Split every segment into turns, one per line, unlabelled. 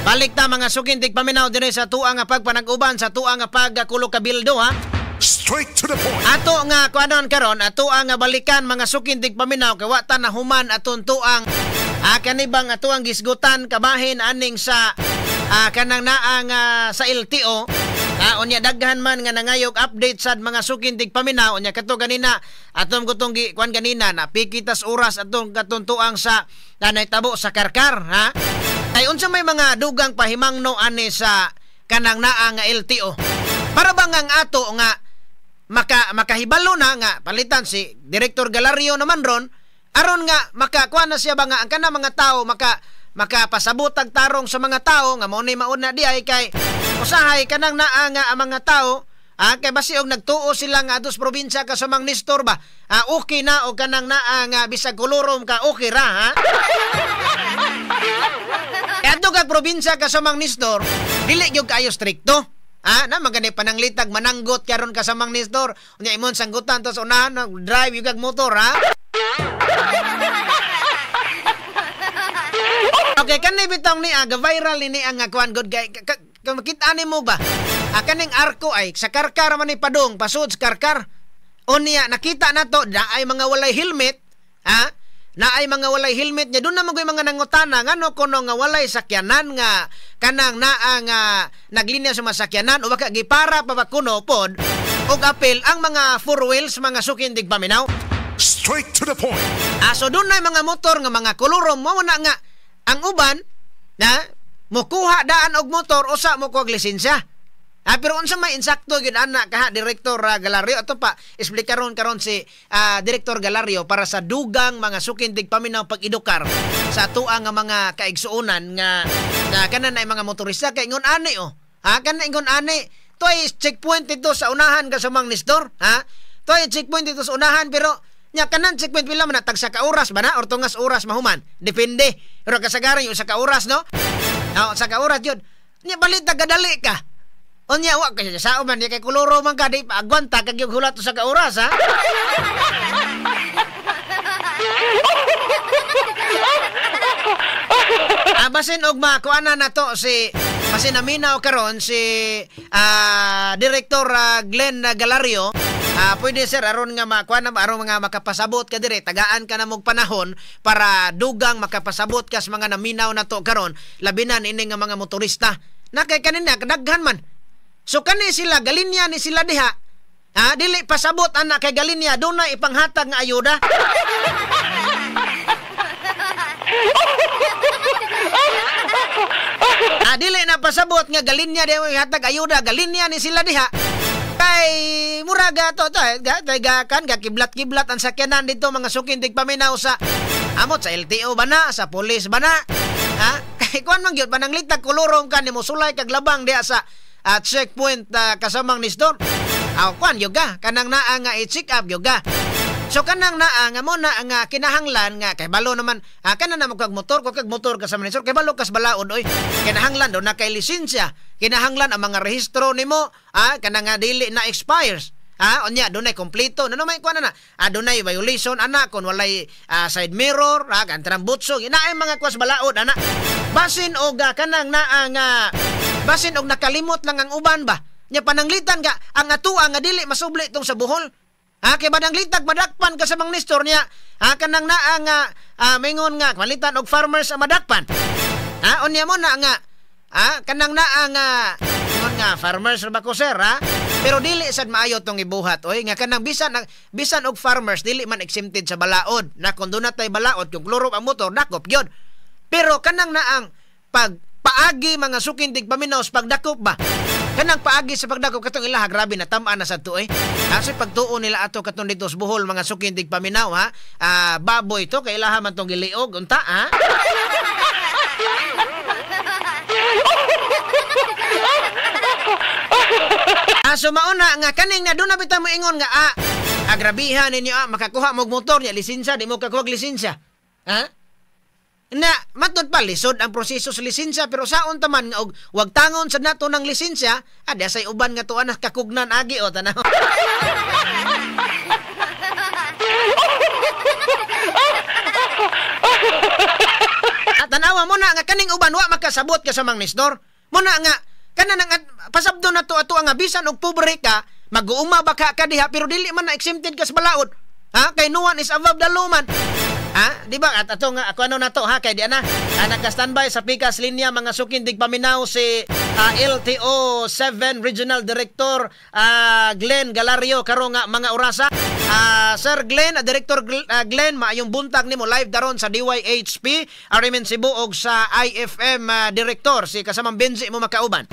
Balik ta mga sukintig paminaw dire sa tuang nga pagpanag-uban sa tuang nga pagkulo kabildo ha.
Straight to the point.
Ato nga kuanon karon ato ang balikan mga sukintig paminaw kay wa ta na human aton tuang kanibang ato ang gisgutan kabahin aning sa kanang naang sa LTO. Unya daghan man nga nangayog update sad mga sukintig paminaw unya kato ganina atom gutong kuan ganina na pikitas oras atong katuntuang sa nanaytabo sa Karkar ha. Ay unsa may mga dugang pahimangno ani sa kanang naa nga LTO. Para bang ang ato nga makahibalo na nga palitan si Director Galario naman ron aron nga makakuha na siya ba nga ang kana mga tao makapasabot ang tarong sa mga tao nga mao ni mauna di ay kay usahay kanang naa nga ang mga tao kay basi og nagtuo sila nga atos probinsya ka sa mang Nestor ba okay na o kanang naa nga bisag kulurom ka okay ra ha. Kadto kag probinsya ka sa mang Nestor dili gyud kayo strikto na magani pananglitag mananggot karon ka sa mang Nestor unya imong sanggutan tos unahan drive yung kag motor ha. Okay kanay bitong ni viral ni ang kuan good guy makita nimo ba kaning arko ay sa Karkar man ni padung pasud sa Karkar unya nakita nato na ay mga walay helmet na ay mga walay helmet nya doon na mga nangutana ngano kuno nga walay sakyanan nga kanang naa nga naglinya sa masakyanan o baka gipara pa ba kuno pod og apel ang mga four wheels mga sukindig paminaw.
Straight to the point.
So doon na mga motor nga mga kolorom mo na nga ang uban na mukuha daan og motor usa mo kog lisensya. Pero unsa may insakto gyud ana kaha Director Galario ato pa explikaron karon si Director Galario para sa dugang mga sukindig paminaw pag-edukar sa tuang nga mga kaigsuonan nga kanan ay mga motorista kay ingon ani kanan ingon ani toy checkpoint dito sa unahan ka sa mang Nestor toy checkpoint dito sa unahan pero nya kanan checkpoint pila man tag sa ka oras ba na or tungas oras mahuman depende pero kasagaran yung sa ka oras no sa ka oras yun nya balita gadali ka unya wa kay sao man kay koloro man ka di agwanta kag yung hulat sa ka oras ha. Basin og makuana na to si basin naminaw karon si Director Glenn Galario. Pwede sir aron nga makuha na aron nga makapasabot ka dire tagaan ka na mog panahon para dugang makapasabot ka sa mga naminaw na to karon labinan ini nga mga motorista na kay kanina kadaghan man so kani sila galinya ni sila diha dili pasabot ana kay galinya do na ipanghatag nga ayuda. Dili na pasabot nga galinya diha hatag ayuda galinya ni sila diha kay muraga to kan kiblat-kiblat ang sakyanan dito mga sukindig paminaw sa amot sa LTO bana sa pulis bana kay kuan man gyud pananglitag kulurong kan nimo sulay kag labang diha sa checkpoint kasamang Nestor kuan yoga kanang naa nga i-check up yoga so kanang naa nga mo na nga kinahanglan nga kay balo naman kana na magkag motor ka sa Nestor kay balo kas balaod oy kinahanglan do na kay lisensya kinahanglan ang mga rehistro nimo kana nga dili na expires unya dunay kompleto no may kuan na dunay violation ana kon walay side mirror kan trambutso inaay mga kwas balaod ana basin og kanang naa nga basin og nakalimot lang ang uban ba nya pananglitan ka ang atua nga dili masubli tong sa buhol kay bananglitag madakpan ka sa mang Nestor niya kanang naa nga mingon nga kwalitan og farmers ang madakpan unya mo na nga kanang naa nga farmers ba ko sir pero dili sad maayo tong ibuhat oy nga kanang bisan og farmers dili man exempted sa balaod na kun dunay tay balaod yung kloro ang motor dakop gyud pero kanang naang paagi mga sukindig paminaw sa pagdakop ba kanang paagi sa pagdakop katong ilaha grabe na tamaan na sa tuoy kasi pagtuo nila ato katong dito sa Bohol mga sukindig paminaw baboy to kay ilaha man tong giliog unta so mauna nga kaning nga doon na bitang mo ingon nga agrabihan ninyo makakuha mo motor niya lisensya di mo kakuha lisensya na matod pa lisod ang proseso sa lisensya pero saon taman nga wag tangon sa nato ng lisensya say uban nga tuan kakugnan agi o tanaw. Tanawa mo Muna nga kaning uban wa makasabot ka sa Mang Nestor. Muna nga kana nang pasabdo na to ato nga bisan og pobre ka, mag-uuma ba ka diha pero dili man na exempted ka sa balaod. Ha? Kay no one is above the law man. Ha? Di ba? At ato nga, ako ano na to, ha? Kay di na. Nagka-standby sa Pikas Linya, mga sukin, digpaminaw si LTO 7 Regional Director Glenn Galario, karo nga mga orasa. Sir Glenn, Director Glenn, maayong buntag nimo live daron sa DYHP, Arimen Cebu, og sa IFM Director, si kasamang Benji mo makauban.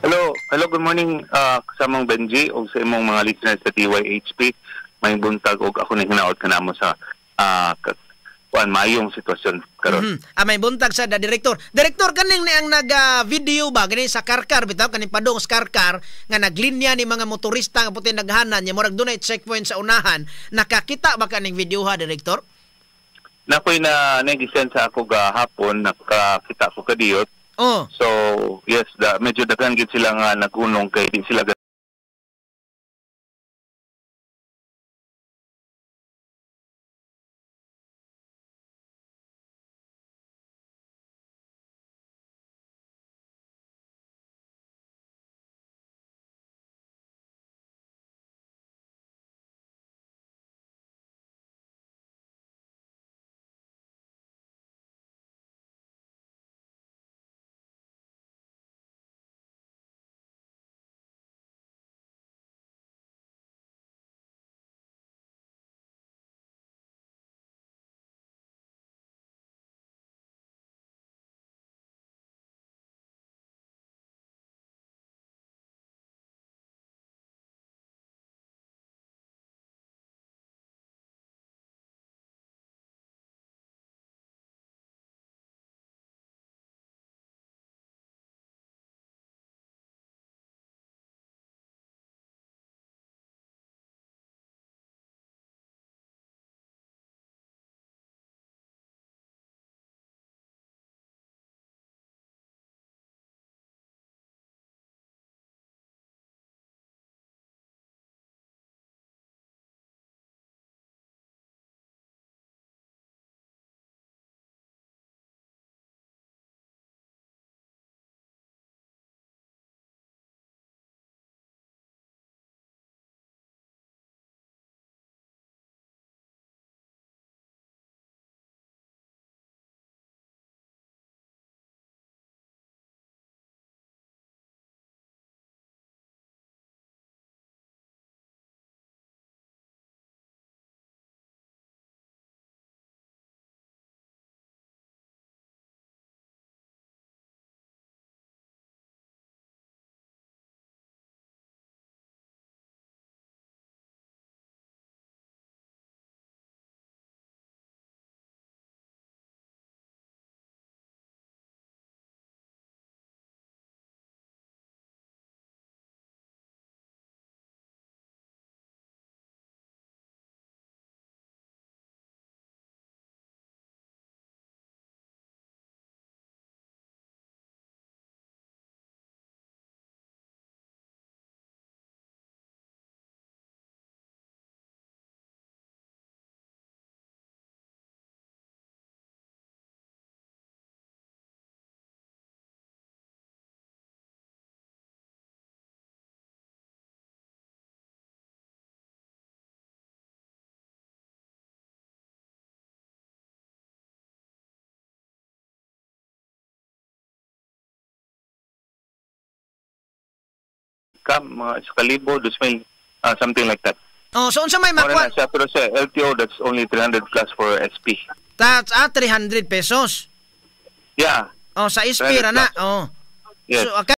Hello, good morning kasamang Benji o sa imong mga listeners sa DYHP. May buntag og ako na hinaot ka namo sa mayong sitwasyon karon.
May buntag sa director. Director kaning ni ang nag-video ba gani sa Karkar bitaw kaning padong sa Karkar nga naglinya ni mga motorista nga puti naghanan nya murag dunay checkpoint sa unahan. Nakakita ba kaning video ha, director?
Nakoy na nag-send sa ako gahapon, nakakita ko kadiyot.
Oh.
So, yes, medyo daghan gid sila nga nagunong kay di sila mga kalibo, 2,000, something like that.
Oh, so unsa may
Makuha
makuha?
siya, pero sa LTO, that's only 300 plus for SP.
That's 300 pesos.
Yeah.
Oh, sa Ispira na.
plus.
Oh.
Yes.
So,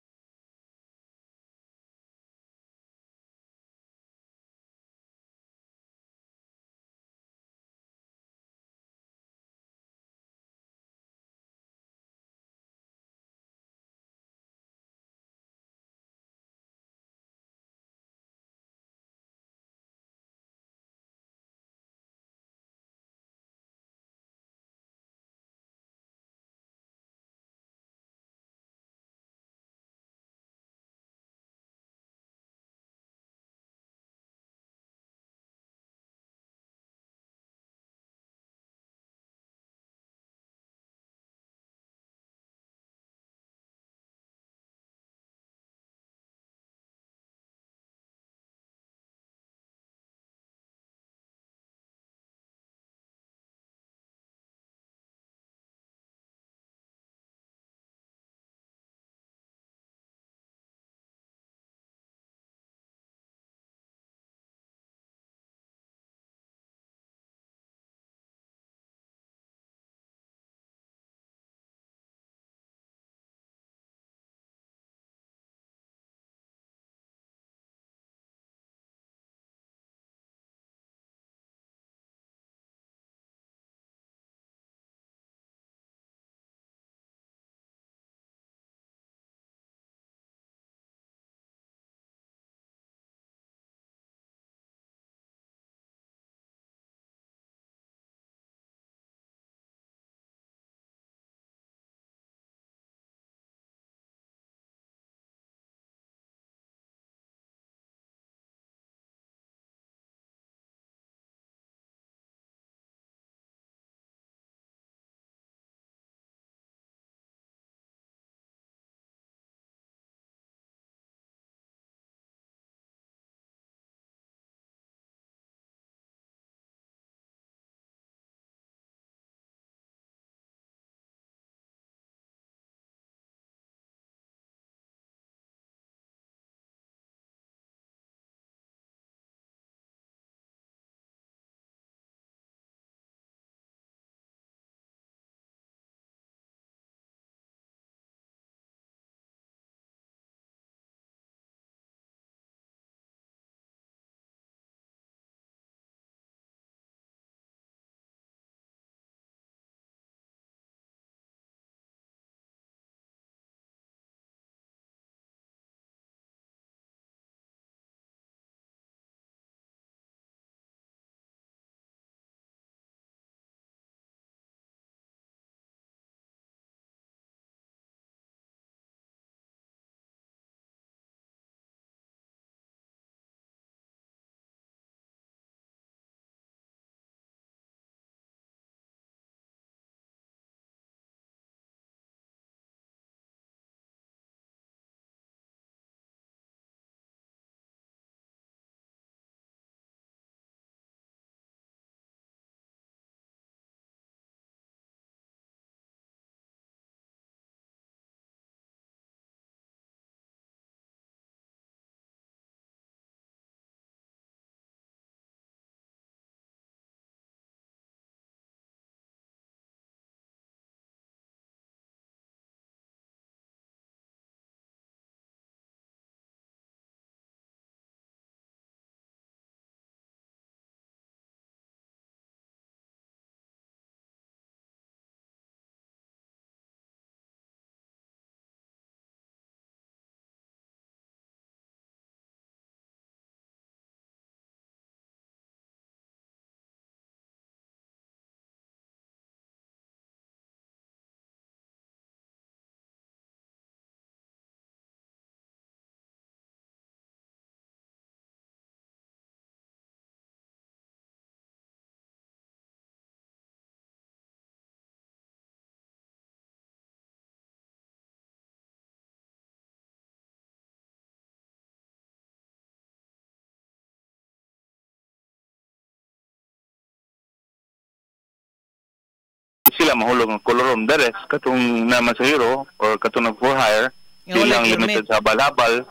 sila mahulog ng kolorom. The rest, katong naman sa hero or katong for hire, silang limited sa habal-habal,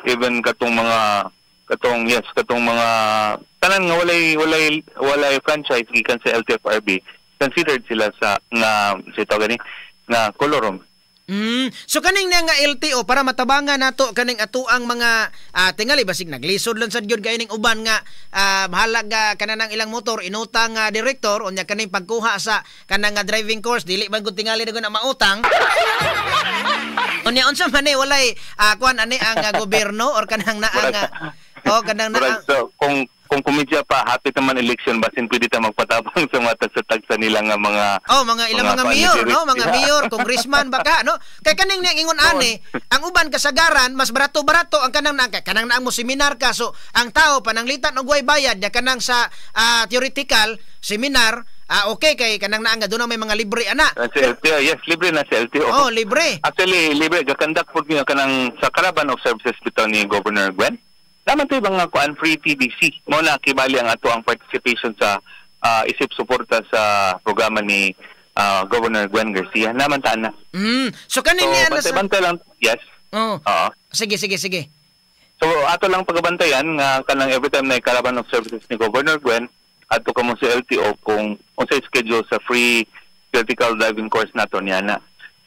even katong mga tanan nga walay franchise gikan sa LTFRB, considered sila sa kolorom.
So kaning nga LTO para matabangan nato kaning atuang mga tingali basig naglisod lang sad gyud kay ning uban nga bahala ga kanang ilang motor inutang direktor unya kaning pagkuha sa kanang driving course dili man gud tingali na mautang. Unya unsa man walay kuan ani ang gobyerno or kanang naang kanang naang
kung kumidya pa hapit naman election basin pwede ta magpatabang sa mga tagsa nila nga mga
ilang mga mayor no mga mayor congressman baka no kay kaning ingon ani ang uban kasagaran mas barato-barato ang kanang naang mo seminar ka so ang tao pananglitan og way bayad ya kanang sa theoretical seminar okay kay kanang naang doon may mga libre ana.
Yes, libre na sa LTO.
Oh, libre.
Actually, libre gakandak pud niya kanang sa Caravan of Services bitaw ni Governor Gwen. Naman tayo bang kuan free TDC. Mo na kibali ang ato ang participation sa isip suporta sa programa ni Governor Gwen Garcia. Naman ta na.
So kanin niya
bantay lang. Yes.
Sige.
So ato lang pagabantayan nga kanang every time na Caravan of Services ni Governor Gwen ato kamo sa LTO kung unsay schedule sa free vertical driving course nato niya na.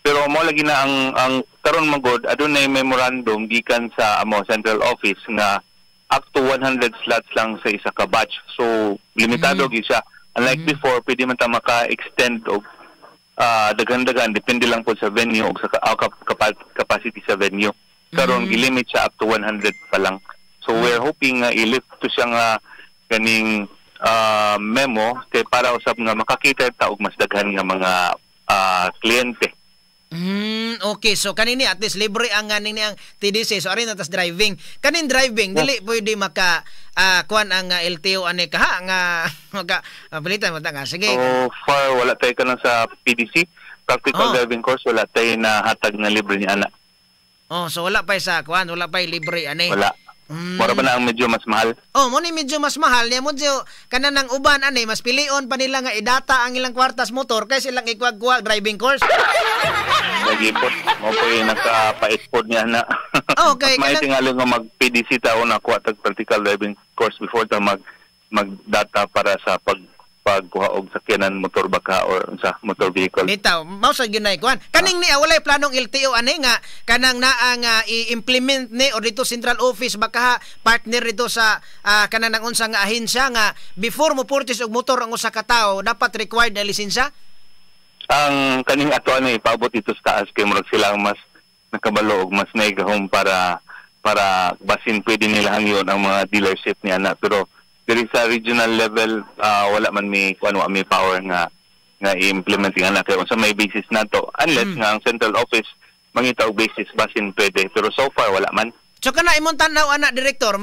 Pero mo lagi na ang karon magod adunay memorandum gikan sa amo central office nga up to 100 slots lang sa isa ka batch. So limitado gyud siya. Unlike before, pwede man ta maka-extend og daghan-daghan depende lang po sa venue og sa capacity sa venue. Karon gilimit siya up to 100 pa lang. So we're hoping nga i-lift to siya nga kaning memo kay para usab nga makakita ta og mas daghan nga mga kliyente.
Okay, so kanini at least libre ang ganing ang TDC so ari na tas driving. Kanin driving dili pwede maka kuan ang LTO ani kaha nga maka palitan mo ta nga. Sige.
So far wala tay kanang sa PDC practical driving course wala tay na hatag na libre ni ana.
So wala pa sa kuan, wala pa libre ani.
Wala. Mura ba na ang medyo mas mahal?
Mo ni medyo mas mahal niya mo kanang uban ani mas pilion pa nila nga idata ang ilang kwartas motor kay silang ikuha driving course.
Nagipot mo po yung naka-paitpod niya na.
Okay.
May tingali nga mag-PDC tao na kuha tag practical driving course before ta mag-data para sa pagkuha og sakyanan motor baka or sa motor vehicle.
Bitaw, mao sa ginay kuan. Kaning ni walay planong LTO ani nga kanang naang i-implement ni or dito central office baka partner dito sa kanang nang unsa nga ahensya nga before mo purchase og motor ang usa ka tawo dapat required na lisensya.
Ang kaning ato ani paabot ito sa taas kay murag sila mas nakabalo og mas naigahom para basin pwede nila hangyon ang mga dealership niya na pero diri sa regional level wala man may power nga i-implement nga kay unsa may basis nato unless nga ang central office mangita og basis basin pwede pero so far wala man.
So kana imong tanaw ana direktor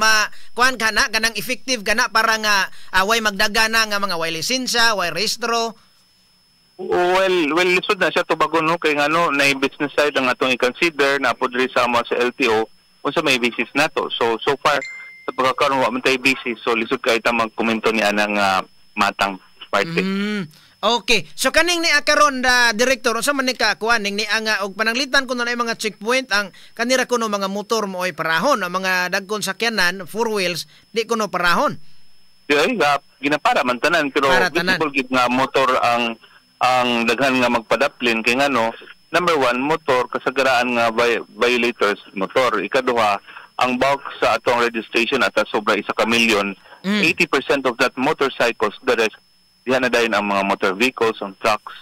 kuan kana kanang effective kana para nga way magdagana nga mga way lisensya, way rehistro.
Well, lisod na siya to bago no kay ngano na business side ang atong i-consider na pod diri sa LTO unsa may basis nato. So far sa pagkakaroon wa man tay basis so lisod kay ta magkomento ni anang matang parte.
Okay. So kaning ni akaron direktor unsa man ni ka kuan ning ni anga og pananglitan kuno na mga checkpoint ang kanira kuno mga motor mo ay parahon ang mga dagkon sakyanan four wheels di kuno parahon.
Ginapara man tanan pero visible gid nga motor ang daghan nga magpadaplin kay ngano number 1 motor kasagaraan nga violators motor ikaduha ang bulk sa atong registration at sobra 1 ka milyon 80% of that motorcycles the rest diha na dayon ang mga motor vehicles ang trucks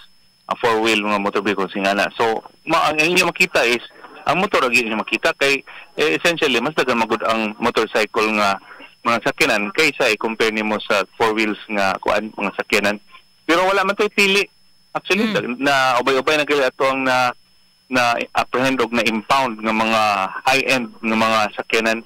ang four wheel mga motor vehicles ingana so ang inyo makita is ang motor agi inyo makita kay essentially mas daghan magud ang motorcycle nga mga sakyanan kaysa i-compare nimo sa four wheels nga kuan mga sakyanan pero wala man tay pili. Actually, na ubay-ubay na kaya ito ang na apprehend og na impound ng mga high-end ng mga sakyanan.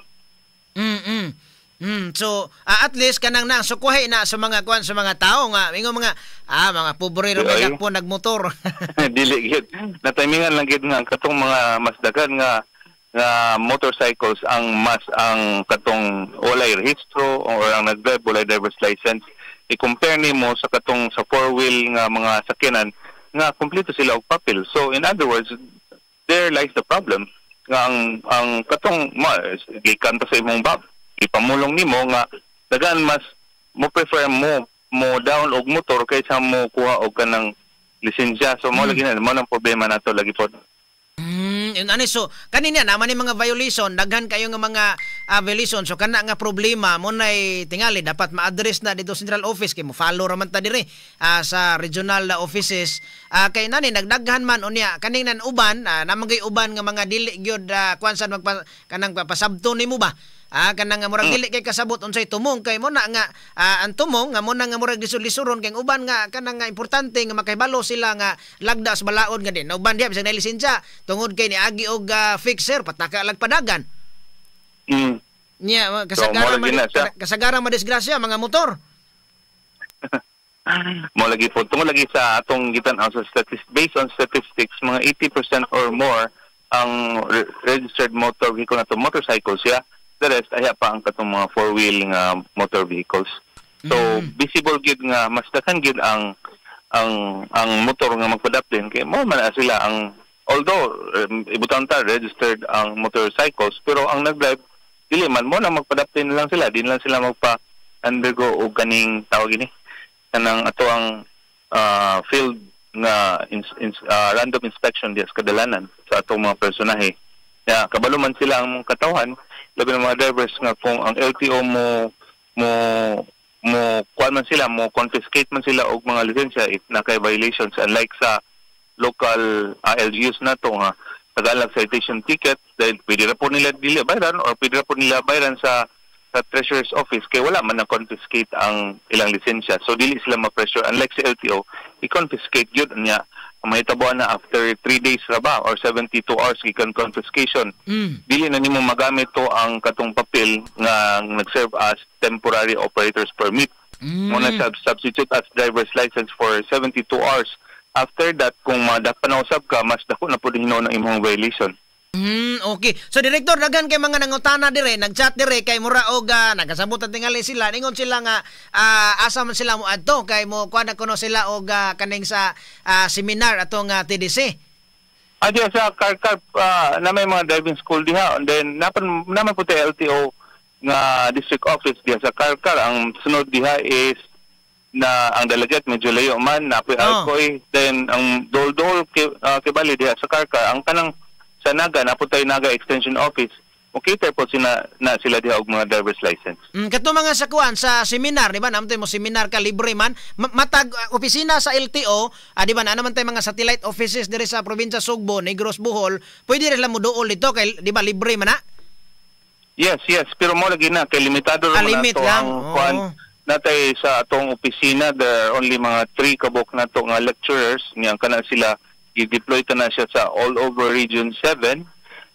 So, at least kanang na sukuhay na sa mga kuan sa mga tao nga ingon mga pobrero mga po nagmotor.
Dili gid. Natimingan lang gid nga katong mga mas daghan nga motorcycles ang katong walay rehistro or ang nagdrive walay driver's license. I-compare nimo sa katong sa four-wheel nga mga sakyanan nga kumpleto sila og papel. So in other words, there lies the problem nga ang katong gikan to sa imong bab, ipamulong nimo nga dagan mas mo prefer mo down og motor kaysa mo kuha og kanang lisensya. So mo lagi na mo nang problema nato lagi pod.
So kanina naman ni mga violation, daghan kayo nga mga violation, so kana nga problema mo nay tingali dapat ma-address na dito central office kay mo follow raman ta dire sa regional offices. Kay nani nagdaghan man unya kaning uban namagay uban nga mga dili gyud kuan sad kanang pasabto nimo ba? Kanang nga murag dili kay kasabot unsay tumong kay mo na nga ang tumong nga mo na nga murag lisod-lisuron kay uban nga kanang nga importante nga makahibalo sila nga lagda sa balaod nga din. Uban diha bisag na lisensya tungod kay niagi og fixer pataka lag padagan. Nya kasagaran madisgrasya mga motor.
Mo lagi po tungod lagi sa atong gitan-aw sa based on statistics mga 80% or more ang registered motor vehicle nato motorcycles the rest ay pa ang katong mga four-wheel nga motor vehicles. So visible gid nga mas dakan gid ang motor nga magpadaplin kay mo man sila ang although ibutan ta registered ang motorcycles pero ang nagdrive dili man mo na magpadaplin lang sila, di lang sila magpa undergo og kaning tawag ini kanang ato ang field nga random inspection diya sa kadalanan sa atong mga personahe. Kabalo man sila ang katawhan labi ng mga drivers nga kung ang LTO mo kuan man sila, mo confiscate man sila og mga lisensya if nakay violations, unlike sa local LGUs nato nga tagalag citation ticket dahil pwede na po nila dili bayaran or pwede na po nila bayaran sa treasurer's office kay wala man na confiscate ang ilang lisensya, so dili sila ma-pressure. Unlike sa LTO, i-confiscate yun niya mahitabuan na after 3 days ra ba or 72 hours gikan confiscation. Dili na nimo magamit to ang katong papel nga nag-serve as temporary operator's permit. Muna substitute as driver's license for 72 hours. After that, kung madapanausap ka, mas dako na po din ng imong violation.
Okay. So Director, daghan kay mga nangutana dire, nagchat dire kay mura og nagasabutan tingali sila. Ningon sila nga asa man sila mo adto kay mo kuan kuno sila og kaning sa seminar atong TDC.
Diya sa Karkar na may mga driving school diha, and then naman po tayo LTO nga district office diha sa Karkar. Ang sunod diha is na ang delegate medyo layo man napoy Alcoy, then ang Dol kibali diha sa Karkar ang kanang sa Naga, napo tayo Naga Extension Office. Okay, po sila diha og mga driver's license.
Kato mga sakuan sa seminar, di ba? Naman mo seminar ka libre man. Matag opisina sa LTO, di ba? Naman tayo mga satellite offices dire sa probinsya Sugbo, Negros, Bohol. Pwede rin lang mo dool dito kay di ba libre man na?
Yes. Pero mo lagi na kay limitado ra man nato ang kuan natay sa atong opisina. There are only mga 3 kabok nato nga lecturers niyang kana sila i-deploy ta na siya sa all over Region 7.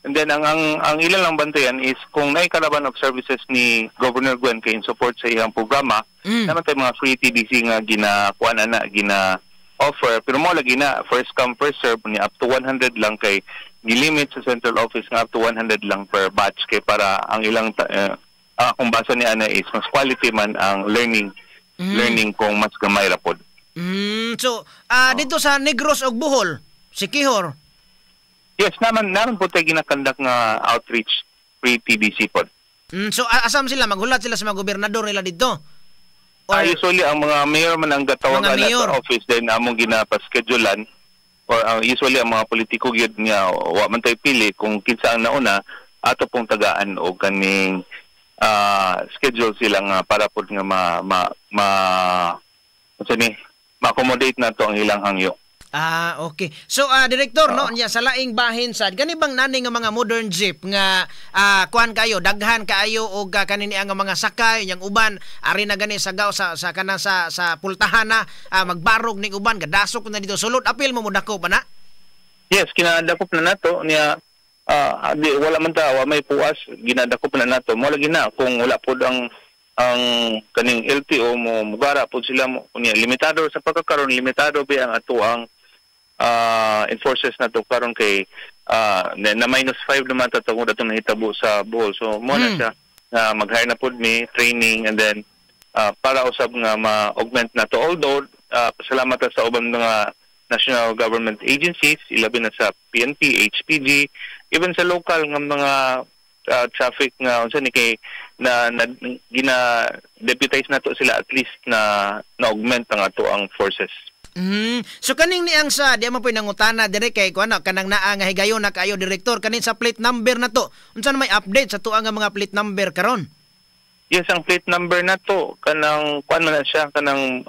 And then ang ilan lang bantayan is kung naikalaban of services ni Governor Gwen kay in support sa iyang programa, naman tayo mga free TDC nga gina-offer. Pero mo lagi na, first come, first serve niya up to 100 lang kay gilimit sa central office nga up to 100 lang per batch kay para ang ilang kung basa ni Ana is mas quality man ang learning kung mas gamay ra pod.
So, dito sa Negros ug Bohol, si Kihor.
Yes, naman po tayo ginakandak nga outreach pre-TDC po.
So, asam sila? Maghulat sila sa mga gobernador nila dito?
Usually, ang mga mayor man ang gatawagan sa office, then among ginapaschedulean, or usually, ang mga politiko yun nga, wa man tayo pili, kung kinsa ang nauna, ato pong tagaan o kaning schedule sila nga para po nga ma-accommodate na to ang ilang hangyo.
Okay. So, Director, no, niya sa laing bahin sad, gani bang nani nga mga modern jeep nga kuan kayo, daghan kaayo og kanini ang mga sakay, yang uban ari na gani sa gaw sa kanang sa pultahan na magbarog ning uban, gadasok na dito sulod, apil mo mudako pa na?
Yes, kinadakop na nato niya wala man ta may puas, ginadakop na nato. Mo lagi na kung wala pod ang kaning LTO mo mugara po sila mo niya limitado sa pagkakaroon, limitado ba ang ato ang enforcers na to karon kay na -5 naman tatungod atong nahitabo sa Bohol. So mo na siya mag-hire na pod ni training, and then para usab nga ma-augment na to, although salamat sa ubang mga national government agencies, ilabi na sa PNP, HPG, even sa local nga mga traffic nga unsa ni kay na gina-deputize nato sila at least na augment ang ato ang forces.
So kaning niang sa di man poy nangutana dire kay kuno kanang naa nga higayon na kaayo direktor kanin sa plate number na to. Unsa na may update sa tuang nga mga plate number karon?
Yes, ang plate number na to kanang kuan na siya kanang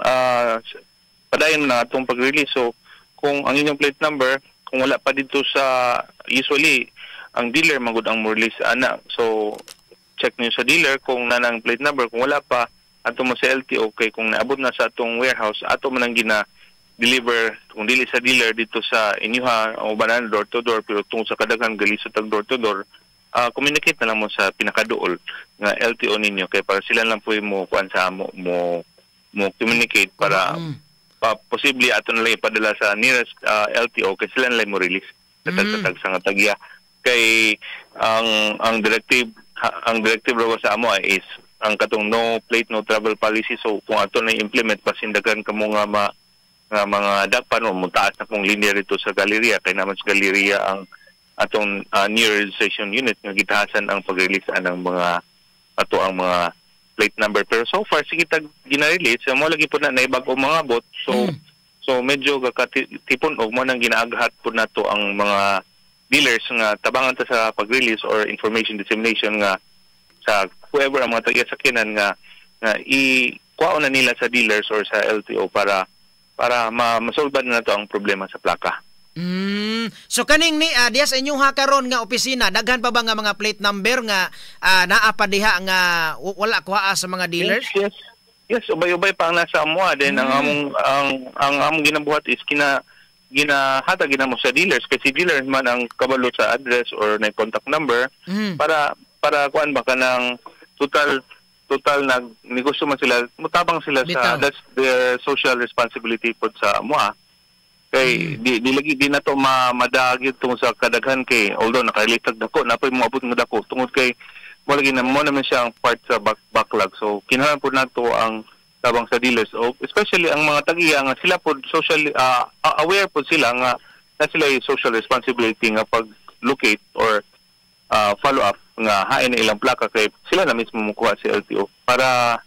padayon na atong pag-release. So kung ang inyong plate number kung wala pa dito sa usually ang dealer magud ang release ana. So check niyo sa dealer kung nanang plate number, kung wala pa ato mo sa LTO kay kung naabot na sa atong warehouse ato man ang gina-deliver kung dili sa dealer dito sa inyuha o banan door to door pero tungod sa kadaghan galisod tag door to door communicate na lang mo sa pinakaduol nga LTO ninyo kay para sila lang po mo kuan sa mo communicate para posible ato na lang ipadala sa nearest LTO kay sila na lang mo release tatag sa nga tagya kay ang directive raw sa amo is ang katong no plate no travel policy. So kung ato na implement pasindagan kamo nga mga dakpan o mutaas na pong linya rito sa Galleria kay naman sa Galleria ang atong near registration unit nga gitahasan ang pag-release ng mga ato ang mga plate number. Pero so far sige tag gina-release mo lagi po na naibag-o mga bot. So medyo kakatipon og mo nang ginaaghat po nato ang mga dealers nga tabangan ta sa pag-release or information dissemination nga sa whoever ang mga taga-sakinan nga i-kuhaon na nila sa dealers or sa LTO para masolban na to ang problema sa plaka.
So kaning ni diya sa inyong hakaron nga opisina daghan pa ba nga mga plate number nga naa pa diha nga wala kuha sa mga dealers?
Yes, ubay-ubay pa ang nasa amo then ang among ginabuhat is ginahatag mo sa dealers kasi dealer man ang kabalo sa address or na contact number para kuan ba kanang total negosyo man sila mutabang sila sa that's their social responsibility pod sa amoa kay di na to madagit tungod sa kadaghan kay although nakarelate dako napoy moabot nga dako tungod kay mo lagi na mo naman siyang part sa backlog. So kinahanglan po nato ang tabang sa dealers o especially ang mga tagiya nga sila po socially aware po sila nga na sila yung social responsibility nga pag-locate or follow up nga hain na ilang plaka kay sila na mismo mukuha si LTO para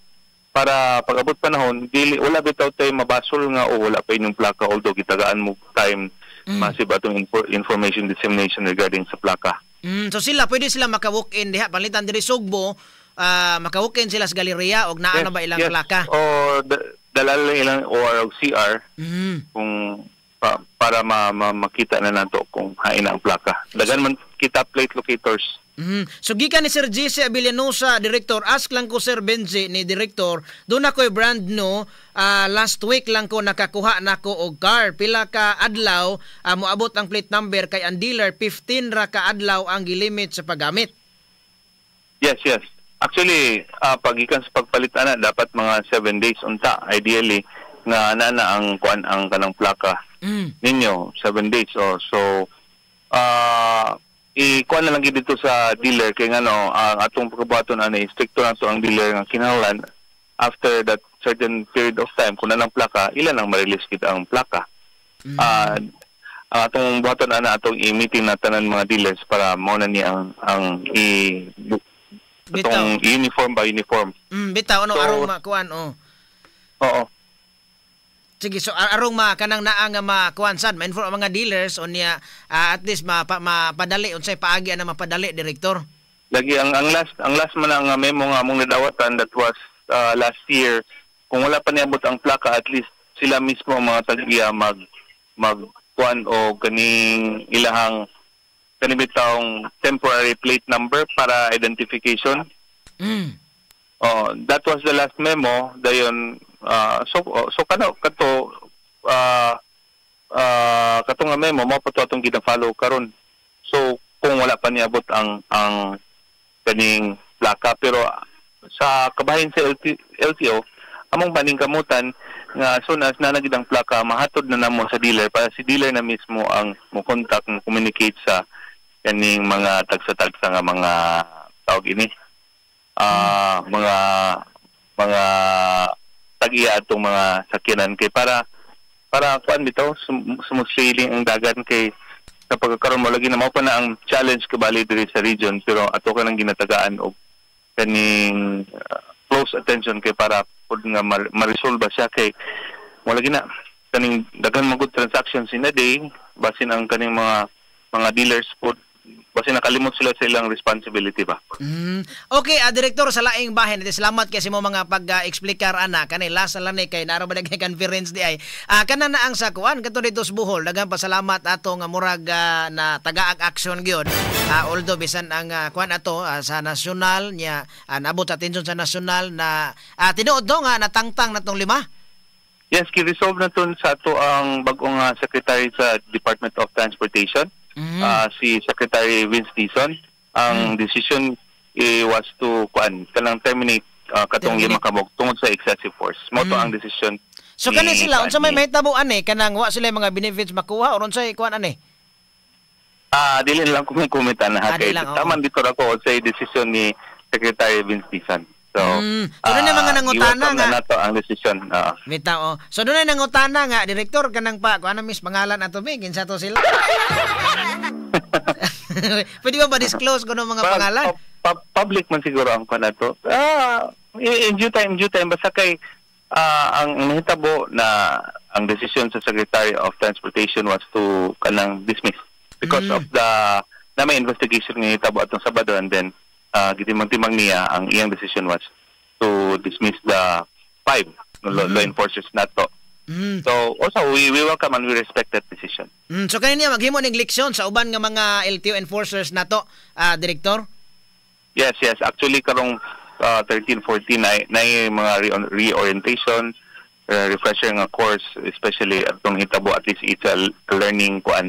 pag-abot panahon dili wala bitaw tay mabasol nga o wala pa inyong plaka although gitagaan mo time massive atong information dissemination regarding sa plaka.
So pwede sila maka-walk-in diha palitan diri Sugbo maka-walk-in sila sa Galleria og naa na ba ilang plaka?
O dalal ilang OR o CR kung para makita na nato kung hain ang plaka. Dagan man kita plate locators.
So gikan ni Sir Jesse Abellanosa, Director, ask lang ko Sir Benji ni Director, doon ako'y brand no, last week lang ko nakakuha nako og car, pila ka adlaw moabot ang plate number kay ang dealer 15 ra ka adlaw ang gilimit sa paggamit.
Yes. Actually, pagikan sa pagpalit ana dapat mga 7 days unta ideally nga ana ang kuan ang kanang plaka ninyo 7 days so ikuan na lang gid dito sa dealer kay ngano ang atong pagbuhaton ani stricto na to ang dealer nga kinahanglan after that certain period of time kung nanang plaka ilan ang ma-release kita ang plaka. Atong buhaton ana atong i-meeting na tanan mga dealers para mao na ni ang itong uniform by uniform.
Bitaw ano arong makuan
Oo.
Sige, so arong kanang naa nga makuan sad ma-inform ang mga dealers on niya at least mapadali unsay paagi na mapadali Direktor.
Lagi ang last man ang memo nga among nadawatan that was last year kung wala pa niabot ang plaka at least sila mismo ang mga tagiya magkuan o kaning ilahang kanibitang temporary plate number para identification. That was the last memo dayon so kato nga memo mo pa to atong gina-follow karon. So kung wala pa niabot ang kaning plaka pero sa kabahin sa LTO among baning kamutan nga as soon as nanagid ang plaka mahatod na namo sa dealer para si dealer na mismo ang mo contact mo communicate sa kaning mga tagsa-tagsa nga mga tawag ini mga tagiya atong mga sakyanan kay para para kuan bitaw smooth sailing ang dagan kay kapag karon mo lagi na mao pa na ang challenge kabali diri sa region pero ato ka nang ginatagaan og kaning close attention kay para pud nga ma-resolve siya kay mo lagi na kaning daghan mga good transactions in a day basin ang kaning mga dealers pud basin nakalimot sila sa ilang responsibility ba.
Okay, Direktor sa laing bahin, salamat kasi mo mga pag-explikar ana kanila sa lanay kay naro ba nagay conference di ay. Kana na ang sakuan kadto dito sa Bohol, daghang pasalamat ato nga murag na tagaag action gyud. Although bisan ang kuan ato sa nasyonal nya nabot sa atensyon sa nasyonal na tinuod do nga natangtang natong 5.
Yes, ki-resolve na to sa ato ang bagong secretary sa Department of Transportation. Si Secretary Vince Dizon, ang decision was to kanang terminate katong 5 kabog tungod sa excessive force. Moto ang decision.
So kani sila unsa may mahitabo ani kanang wa sila mga benefits makuha or unsay kuan ani?
Dili lang ko komenta na kay taman dito ako sa decision ni Secretary Vince Dizon. So,
doon na mga nangutana nga
nato ang decision.
Bitaw. So doon na nangutana nga direktor kanang pa kuan mis pangalan ato mi kinsa to sila. Pwede ba disclose kuno mga pangalan?
Public man siguro ang kuan nato. In due time basta kay ang nahitabo na ang decision sa Secretary of Transportation was to kanang dismiss because of the na may investigation nga hitabo atong Sabado and then gitimang-timang niya ang iyang decision was to dismiss the 5 law enforcers nato. So also we welcome and we respect that decision.
So kani niya maghimo ning leksyon sa uban nga mga LTO enforcers nato, Director?
Yes. Actually karong 13-14 na mga reorientation, refresher nga course, especially atong hitabo at least it's a learning kuan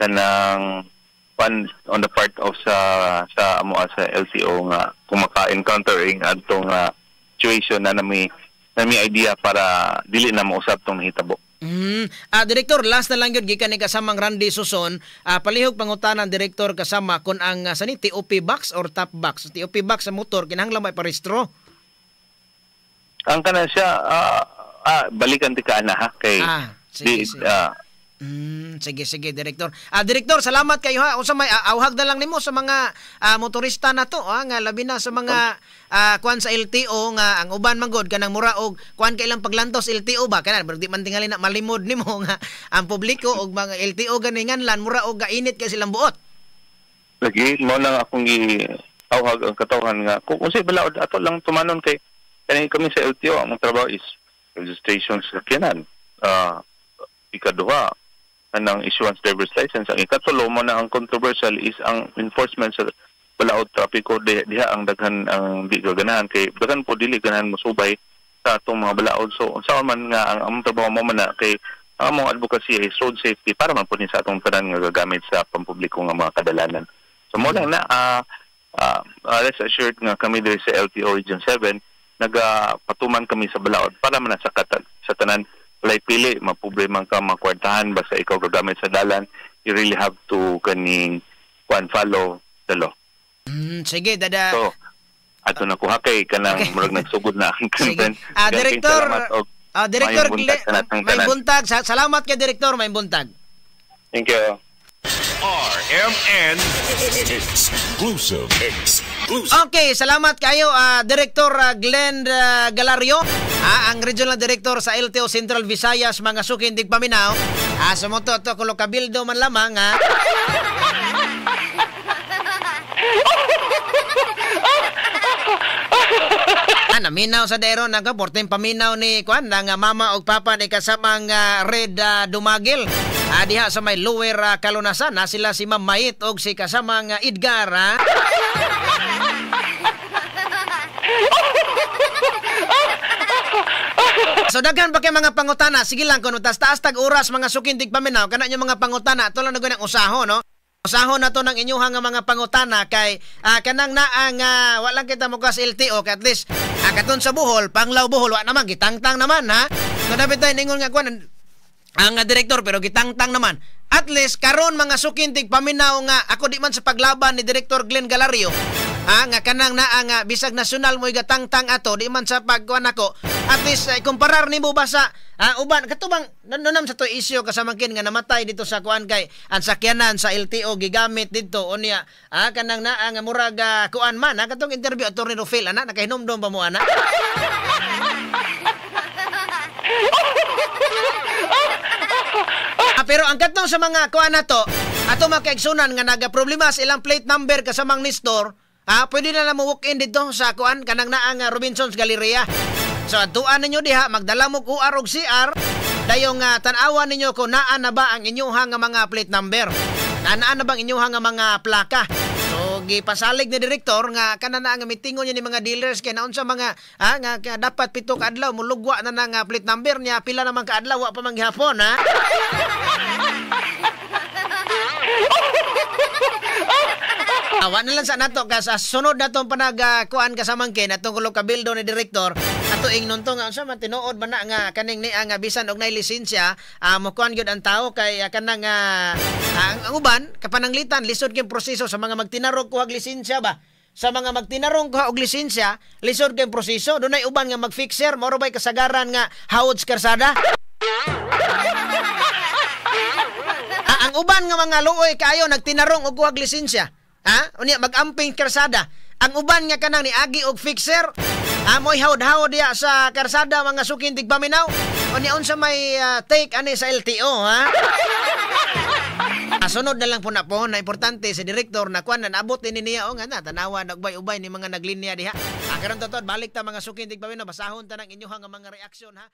kanang on the part of sa LTO nga kung maka-encountering adtong situation na nami idea para dili na mausap tong nahitabo.
Direktor, last na lang yun gikan ni kasamang Randy Suson, palihog pangutanan Direktor kasama kun ang sani TOP box or top box. TOP box sa motor kinahanglan may parehistro.
Ang kana siya balikan ti kana ha kay
sige, Direktor. Direktor, salamat kayo ha. Unsa may awhag na lang nimo sa mga motorista na to nga labi na sa mga kuan sa LTO nga ang uban manggod kanang mura og kuan kay ilang paglantos LTO ba kana di man tingali na malimod nimo nga ang publiko og mga LTO ganingan lan mura og gainit kay silang buot.
Lagi mo lang akong awhag ang katawhan nga kung unsay balaod ato lang tumanon kay kami sa LTO ang trabaho is registration sa sakyanan. Ikaduha ng issuance driver's license. Ang ikatulo mo na ang controversial is ang enforcement sa balaod trapiko diha ang daghan ang di ganahan kay daghan po dili ganahan mosubay sa atong mga balaod. So unsa man nga ang trabaho mo man na kay ang among advocacy is road safety para man po ni sa atong tanan nga gagamit sa pampubliko nga mga kadalanan. So mo lang na rest assured nga kami diri sa LTO Region 7 nagapatuman kami sa balaod para man sa tanan walay pili, maproblema ka makwartahan basta ikaw gagamit sa dalan, you really have to follow the law.
Sige, dada.
So, ato na kuha kay kanang murag nagsugod na ang content.
Direktor, may buntag. Salamat kay Direktor, may buntag.
Thank you.
RMN Exclusive.
Okay, salamat kayo Director Glenn Galario, ang Regional Director sa LTO Central Visayas mga sukin dig paminaw. Sumoto to kulo kabildo man lamang naminaw sa dero nagaporteng paminaw ni kuan nga mama og papa ni kasamang Red Dumagil diha sa may Lower Kalunasan na sila si Ma'am Mait og si kasamang Edgar So daghan pa kay mga pangutana, sige lang kuno taas tag oras mga sukindig paminaw kana nyo mga pangutana tulo na gyud ang usaho no. Usaho na to ng inyuha nga mga pangutana kay kanang naang walang kita mo kas LTO at least katon sa Bohol, Panglaw Bohol wa naman gitangtang naman ha. So dapat tayo ningon nga kuan ang direktor pero gitangtang naman. At least karon mga sukindig paminaw nga ako di man sa paglaban ni Director Glenn Galario nga kanang naa nga bisag nasyonal mo igatangtang ato di man sa pagkuan ako at least kumparar nimo ba sa uban katubang nanam sa to isyu kasamangkin nga namatay dito sa kuan kay ang sakyanan sa LTO gigamit dito unya kanang naa nga murag kuan man katong interview attorney Rufil ana nakahinumdum ba mo ana. Pero ang katong sa mga kuan nato ato makaigsunan nga nagaproblema sa ilang plate number kasamang Nestor, pwede na mo walk in dito sa kuan kanang naa nga Robinson's Galleria. So atuan ninyo diha magdala mo QR og CR dayong tan-awan ninyo kung naa na ba ang inyuha nga mga plate number. Naa na bang inyuha nga mga plaka. So gipasalig ni direktor nga kanana nga mitingon niya ni mga dealers kay naon sa mga nga dapat 7 ka adlaw mulugwa na nga plate number niya pila naman ka adlaw wa pa man gihapon ha. Awa na lang sa nato ka sa sunod natong panagakuan kasamangkin atong kulo kabildo ni direktor ato ingnon to nga unsa man tinuod man na nga kaning ni nga bisan og nay lisensya mo kuan gyud ang tao kay kanang ang uban kapananglitan lisod kay proseso sa mga magtinarog kuhag lisensya ba. Sa mga magtinarong kuha og lisensya lisod kay proseso dunay uban nga magfixer mao bay kasagaran nga hawod sa karsada. Ang uban nga mga luoy kayo nagtinarong og kuhag lisensya. Unya mag-amping karsada. Ang uban nga kanang niagi og fixer. Moy hawd-hawd diya sa karsada mga sukin tigpaminaw. Unya unsa may take ani sa LTO sunod na lang po na importante si direktor na kuan na abot din niya nga tanawa nagbay-ubay ni mga naglinya diha. Karon totoo balik ta mga sukin tigpaminaw basahon ta nang inyong nga mga reaksyon ha.